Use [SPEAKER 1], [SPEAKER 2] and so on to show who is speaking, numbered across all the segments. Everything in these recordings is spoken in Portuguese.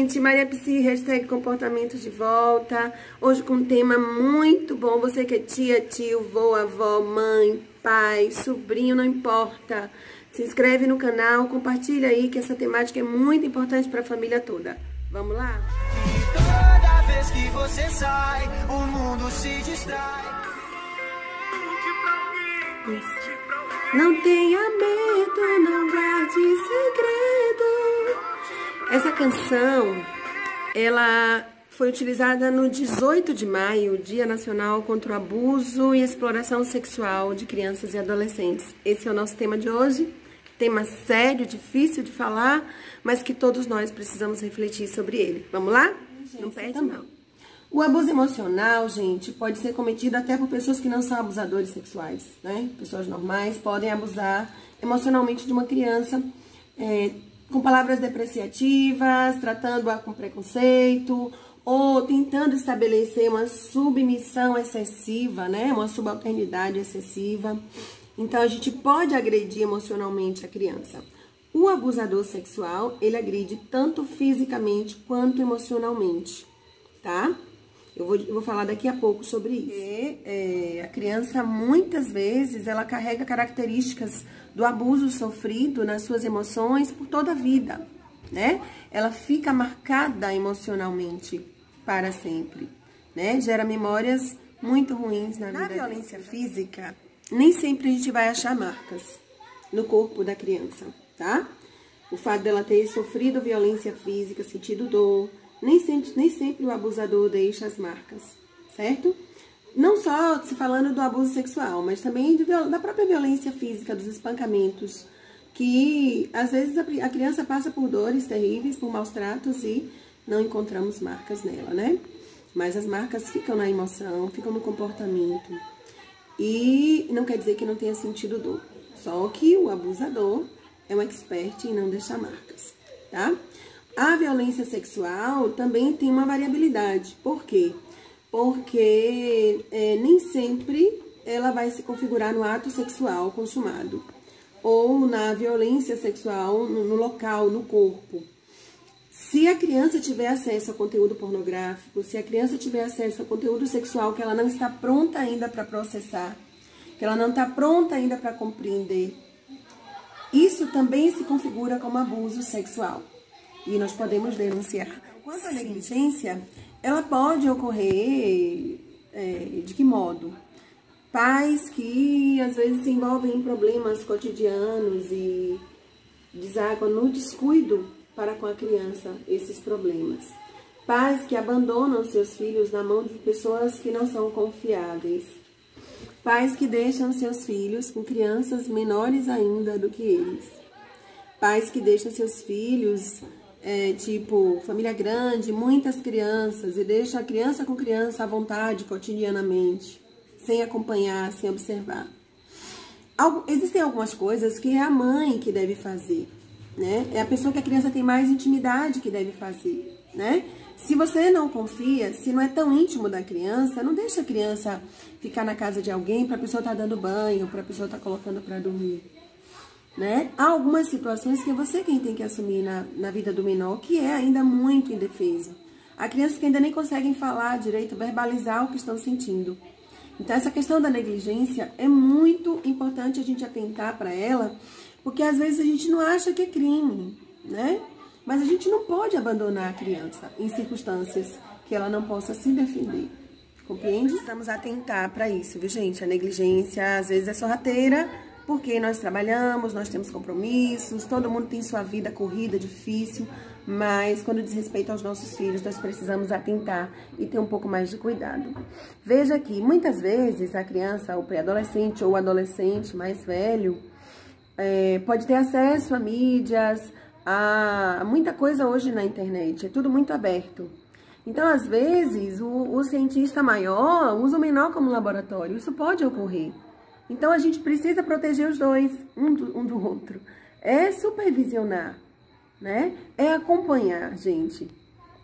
[SPEAKER 1] gente, Maria Psi, hashtag comportamento de volta. Hoje com um tema muito bom. Você que é tia, tio, vô, avó, mãe, pai, sobrinho, não importa. Se inscreve no canal, compartilha aí que essa temática é muito importante para a família toda. Vamos lá?
[SPEAKER 2] E toda vez que você sai, o mundo se distrai.
[SPEAKER 1] Não tenha medo, não guarde segredo. Essa canção, ela foi utilizada no 18 de maio, Dia Nacional contra o Abuso e Exploração Sexual de Crianças e Adolescentes. Esse é o nosso tema de hoje. Tema sério, difícil de falar, mas que todos nós precisamos refletir sobre ele. Vamos lá? Não perde não. O abuso emocional, gente, pode ser cometido até por pessoas que não são abusadores sexuais, né? Pessoas normais podem abusar emocionalmente de uma criança com palavras depreciativas, tratando-a com preconceito, ou tentando estabelecer uma submissão excessiva, né? Uma subalternidade excessiva. Então, a gente pode agredir emocionalmente a criança. O abusador sexual, ele agride tanto fisicamente quanto emocionalmente, tá? Eu vou falar daqui a pouco sobre isso. Porque, a criança, muitas vezes, ela carrega características do abuso sofrido nas suas emoções por toda a vida, né? Ela fica marcada emocionalmente para sempre, né? Gera memórias muito ruins na vida. Na violência física, nem sempre a gente vai achar marcas no corpo da criança, tá? O fato dela ter sofrido violência física, sentido dor, nem sempre o abusador deixa as marcas, certo? Não só se falando do abuso sexual, mas também da própria violência física, dos espancamentos, que às vezes a criança passa por dores terríveis, por maus tratos e não encontramos marcas nela, né? Mas as marcas ficam na emoção, ficam no comportamento. E não quer dizer que não tenha sentido dor. Só que o abusador é um expert em não deixar marcas, tá? A violência sexual também tem uma variabilidade. Por quê? Porque nem sempre ela vai se configurar no ato sexual consumado. Ou na violência sexual no local, no corpo. Se a criança tiver acesso a conteúdo pornográfico, se a criança tiver acesso a conteúdo sexual que ela não está pronta ainda para processar, que ela não está pronta ainda para compreender, isso também se configura como abuso sexual. E nós podemos denunciar. Quanto à negligência, ela pode ocorrer de que modo? Pais que às vezes se envolvem em problemas cotidianos e desaguam no descuido para com a criança esses problemas. Pais que abandonam seus filhos na mão de pessoas que não são confiáveis. Pais que deixam seus filhos com crianças menores ainda do que eles. Pais que deixam seus filhos, tipo, família grande, muitas crianças, e deixam a criança com criança à vontade cotidianamente, sem acompanhar, sem observar. Existem algumas coisas que é a mãe que deve fazer, né? É a pessoa que a criança tem mais intimidade que deve fazer, né? Se você não confia, se não é tão íntimo da criança, não deixa a criança ficar na casa de alguém para a pessoa estar dando banho, para a pessoa estar colocando para dormir, né? Há algumas situações que é você quem tem que assumir na vida do menor, que é ainda muito indefeso. Há crianças que ainda nem conseguem falar direito, verbalizar o que estão sentindo. Então, essa questão da negligência é muito importante a gente atentar para ela, porque às vezes a gente não acha que é crime, né? Mas a gente não pode abandonar a criança em circunstâncias que ela não possa se defender. Compreende? Precisamos atentar para isso, viu, gente? A negligência às vezes é sorrateira, porque nós trabalhamos, nós temos compromissos, todo mundo tem sua vida corrida, difícil, mas quando diz respeito aos nossos filhos, nós precisamos atentar e ter um pouco mais de cuidado. Veja que muitas vezes a criança, o pré-adolescente ou o adolescente mais velho, pode ter acesso a mídias, a muita coisa hoje na internet, é tudo muito aberto. Então, às vezes, o cientista maior usa o menor como laboratório, isso pode ocorrer. Então, a gente precisa proteger os dois, um do outro. É supervisionar, né? É acompanhar, gente,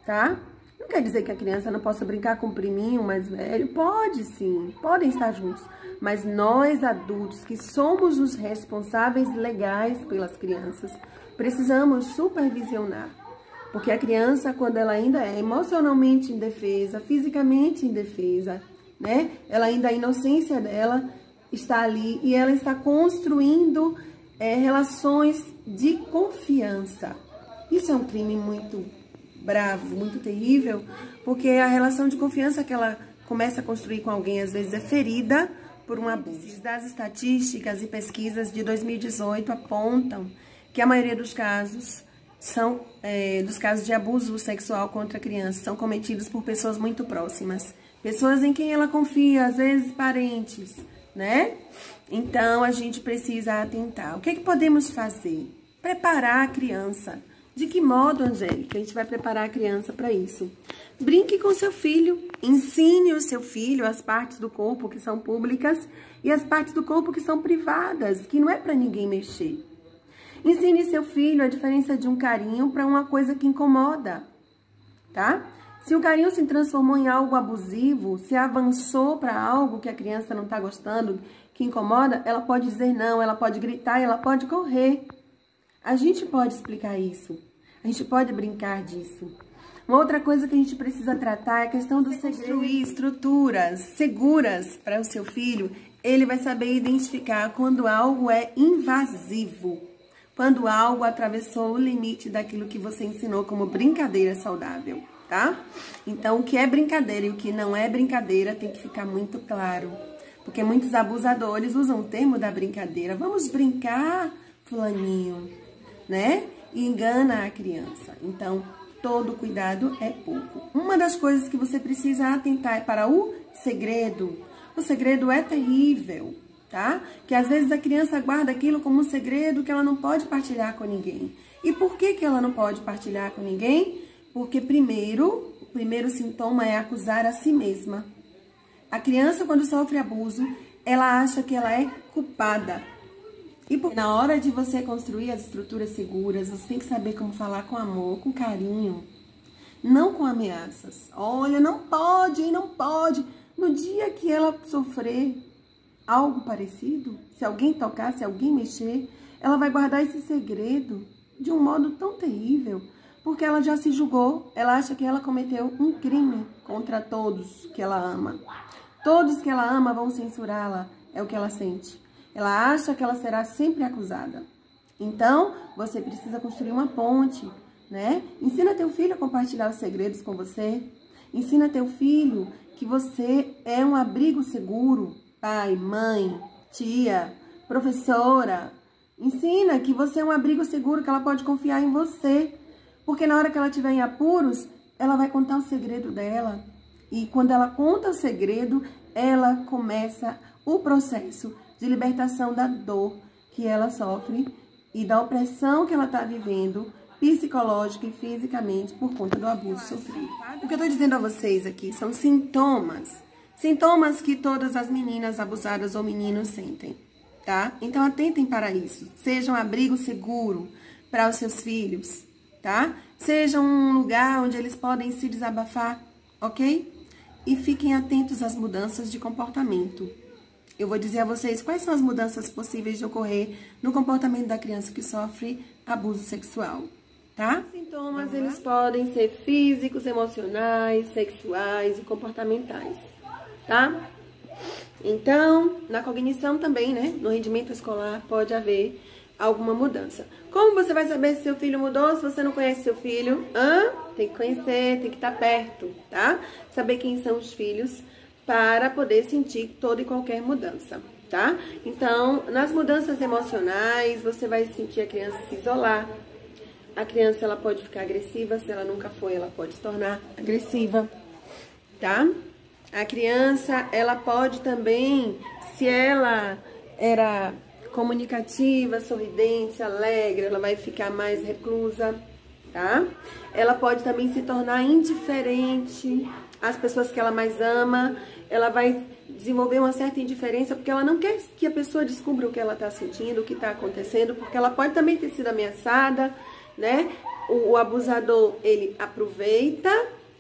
[SPEAKER 1] tá? Não quer dizer que a criança não possa brincar com o priminho mais velho. Pode sim, podem estar juntos. Mas nós, adultos, que somos os responsáveis legais pelas crianças, precisamos supervisionar, Porque a criança, quando ela ainda é emocionalmente indefesa, fisicamente indefesa, né? Ela ainda, a inocência dela está ali e ela está construindo relações de confiança. Isso é um crime muito bravo, muito terrível, porque a relação de confiança que ela começa a construir com alguém, às vezes, é ferida por um abuso. Das estatísticas e pesquisas de 2018 apontam que a maioria dos casos dos casos de abuso sexual contra crianças são cometidos por pessoas muito próximas. Pessoas em quem ela confia, às vezes parentes, né? Então, a gente precisa atentar. O que é que podemos fazer? Preparar a criança. De que modo, Angélica, a gente vai preparar a criança para isso? Brinque com seu filho, ensine o seu filho as partes do corpo que são públicas e as partes do corpo que são privadas, que não é para ninguém mexer. Ensine seu filho a diferença de um carinho para uma coisa que incomoda, tá? Se o carinho se transformou em algo abusivo, se avançou para algo que a criança não está gostando, que incomoda, ela pode dizer não, ela pode gritar, ela pode correr. A gente pode explicar isso, a gente pode brincar disso. Uma outra coisa que a gente precisa tratar é a questão do construir estruturas seguras para o seu filho. Ele vai saber identificar quando algo é invasivo, quando algo atravessou o limite daquilo que você ensinou como brincadeira saudável, tá? Então, o que é brincadeira e o que não é brincadeira tem que ficar muito claro. Porque muitos abusadores usam o termo da brincadeira. Vamos brincar, fulaninho, né? E engana a criança. Então, todo cuidado é pouco. Uma das coisas que você precisa atentar é para o segredo. O segredo é terrível, tá? Que às vezes a criança guarda aquilo como um segredo que ela não pode partilhar com ninguém. E por que ela não pode partilhar com ninguém? Porque o primeiro sintoma é acusar a si mesma. A criança, quando sofre abuso, ela acha que ela é culpada. E na hora de você construir as estruturas seguras, você tem que saber como falar com amor, com carinho, não com ameaças. Olha, não pode, não pode. No dia que ela sofrer algo parecido, se alguém tocar, se alguém mexer, ela vai guardar esse segredo de um modo tão terrível, porque ela já se julgou, ela acha que ela cometeu um crime contra todos que ela ama. Todos que ela ama vão censurá-la, é o que ela sente. Ela acha que ela será sempre acusada. Então, você precisa construir uma ponte, né? Ensina teu filho a compartilhar os segredos com você. Ensina teu filho que você é um abrigo seguro. Pai, mãe, tia, professora. Ensina que você é um abrigo seguro, que ela pode confiar em você. Porque na hora que ela estiver em apuros, ela vai contar o segredo dela. E quando ela conta o segredo, ela começa o processo de libertação da dor que ela sofre e da opressão que ela está vivendo psicológica e fisicamente por conta do abuso sofrido. O que eu estou dizendo a vocês aqui são sintomas. Sintomas que todas as meninas abusadas ou meninos sentem, tá? Então, atentem para isso. Seja um abrigo seguro para os seus filhos, tá? Seja um lugar onde eles podem se desabafar, ok? E fiquem atentos às mudanças de comportamento. Eu vou dizer a vocês quais são as mudanças possíveis de ocorrer no comportamento da criança que sofre abuso sexual, tá? Os sintomas, eles podem ser físicos, emocionais, sexuais e comportamentais, tá? Então, na cognição também, né? No rendimento escolar pode haver alguma mudança. Como você vai saber se seu filho mudou se você não conhece seu filho? Tem que conhecer, tem que estar perto, tá? Saber quem são os filhos para poder sentir toda e qualquer mudança, tá? Então, nas mudanças emocionais, você vai sentir a criança se isolar. A criança, ela pode ficar agressiva, se ela nunca foi, ela pode se tornar agressiva, tá? A criança, ela pode também, se ela era comunicativa, sorridente, alegre, ela vai ficar mais reclusa, tá? Ela pode também se tornar indiferente às pessoas que ela mais ama, ela vai desenvolver uma certa indiferença porque ela não quer que a pessoa descubra o que ela está sentindo, o que está acontecendo, porque ela pode também ter sido ameaçada, né? O abusador, ele aproveita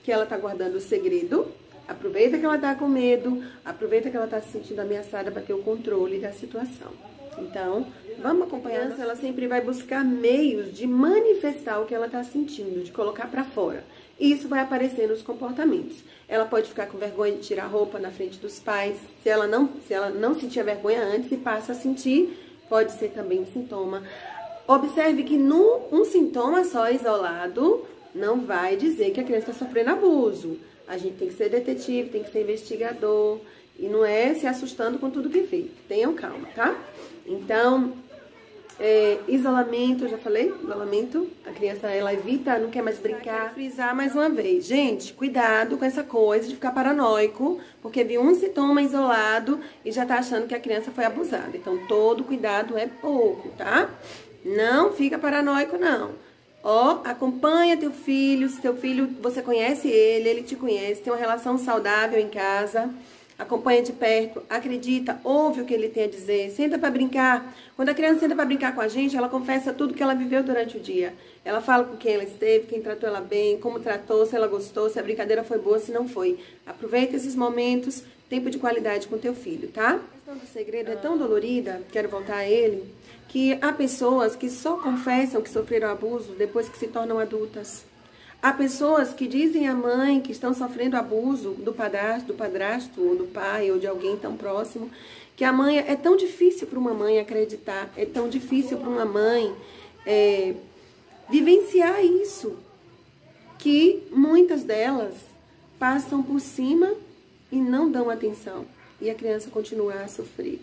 [SPEAKER 1] que ela está guardando o segredo, aproveita que ela está com medo, aproveita que ela está se sentindo ameaçada para ter o controle da situação. Então, vamos acompanhar. Ela sempre vai buscar meios de manifestar o que ela está sentindo, de colocar para fora. E isso vai aparecer nos comportamentos. Ela pode ficar com vergonha de tirar roupa na frente dos pais. Se ela não sentia vergonha antes e passa a sentir, pode ser também um sintoma. Observe que um sintoma só isolado não vai dizer que a criança está sofrendo abuso. A gente tem que ser detetive, tem que ser investigador. E não é se assustando com tudo que vê. Tenham calma, tá? Então, isolamento, eu já falei? Isolamento, a criança, ela evita, não quer mais brincar. Quero frisar mais uma vez. Gente, cuidado com essa coisa de ficar paranoico, porque viu um sintoma isolado e já tá achando que a criança foi abusada. Então, todo cuidado é pouco, tá? Não fica paranoico, não. Ó, acompanha teu filho, se teu filho, você conhece ele te conhece, tem uma relação saudável em casa. Acompanha de perto, acredita, ouve o que ele tem a dizer, senta para brincar. Quando a criança senta para brincar com a gente, ela confessa tudo que ela viveu durante o dia. Ela fala com quem ela esteve, quem tratou ela bem, como tratou, se ela gostou, se a brincadeira foi boa, se não foi. Aproveita esses momentos, tempo de qualidade com teu filho, tá? A questão do segredo é tão dolorida, quero voltar a ele, que há pessoas que só confessam que sofreram abuso depois que se tornam adultas. Há pessoas que dizem à mãe que estão sofrendo abuso do padrasto, ou do pai, ou de alguém tão próximo, que a mãe é tão difícil para uma mãe acreditar, é tão difícil para uma mãe vivenciar isso, que muitas delas passam por cima e não dão atenção, e a criança continua a sofrer.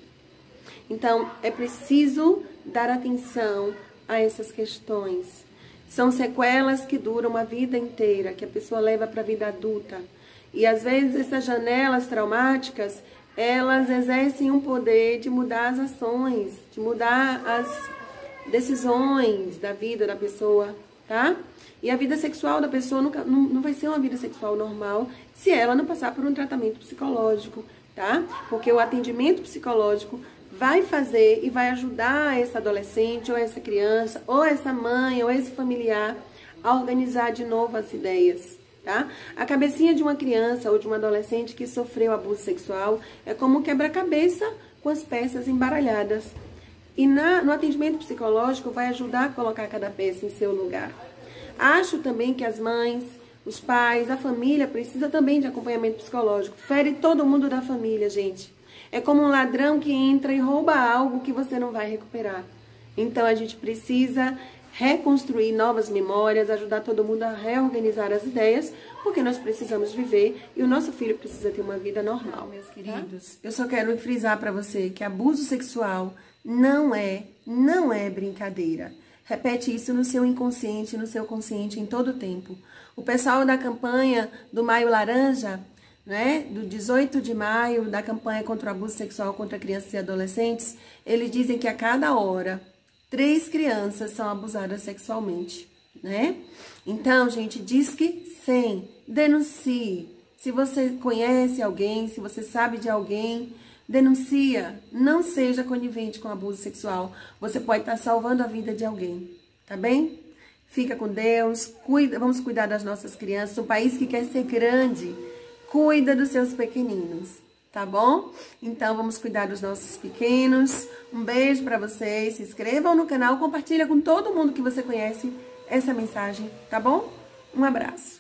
[SPEAKER 1] Então, é preciso dar atenção a essas questões. São sequelas que duram uma vida inteira, que a pessoa leva para a vida adulta. E às vezes essas janelas traumáticas, elas exercem um poder de mudar as ações, de mudar as decisões da vida da pessoa, tá? E a vida sexual da pessoa não vai ser uma vida sexual normal se ela não passar por um tratamento psicológico, tá? Porque o atendimento psicológico vai fazer e vai ajudar essa adolescente, ou essa criança, ou essa mãe, ou esse familiar a organizar de novo as ideias, tá? A cabecinha de uma criança ou de um adolescente que sofreu abuso sexual é como um quebra-cabeça com as peças embaralhadas. E no atendimento psicológico vai ajudar a colocar cada peça em seu lugar. Acho também que as mães, os pais, a família precisa também de acompanhamento psicológico. Fere todo mundo da família, gente. É como um ladrão que entra e rouba algo que você não vai recuperar. Então, a gente precisa reconstruir novas memórias, ajudar todo mundo a reorganizar as ideias, porque nós precisamos viver e o nosso filho precisa ter uma vida normal, meus queridos. Eu só quero frisar para você que abuso sexual não é brincadeira. Repete isso no seu inconsciente, no seu consciente em todo o tempo. O pessoal da campanha do Maio Laranja, né, do 18 de maio, da campanha contra o abuso sexual contra crianças e adolescentes, eles dizem que a cada hora 3 crianças são abusadas sexualmente, né? Então, gente, Disque 100, denuncie. Se você conhece alguém, se você sabe de alguém, denuncia. Não seja conivente com abuso sexual. Você pode estar salvando a vida de alguém, tá bem? Fica com Deus, vamos cuidar das nossas crianças. Um país que quer ser grande, cuida dos seus pequeninos, tá bom? Então, vamos cuidar dos nossos pequenos. Um beijo pra vocês. Se inscrevam no canal, compartilha com todo mundo que você conhece essa mensagem, tá bom? Um abraço.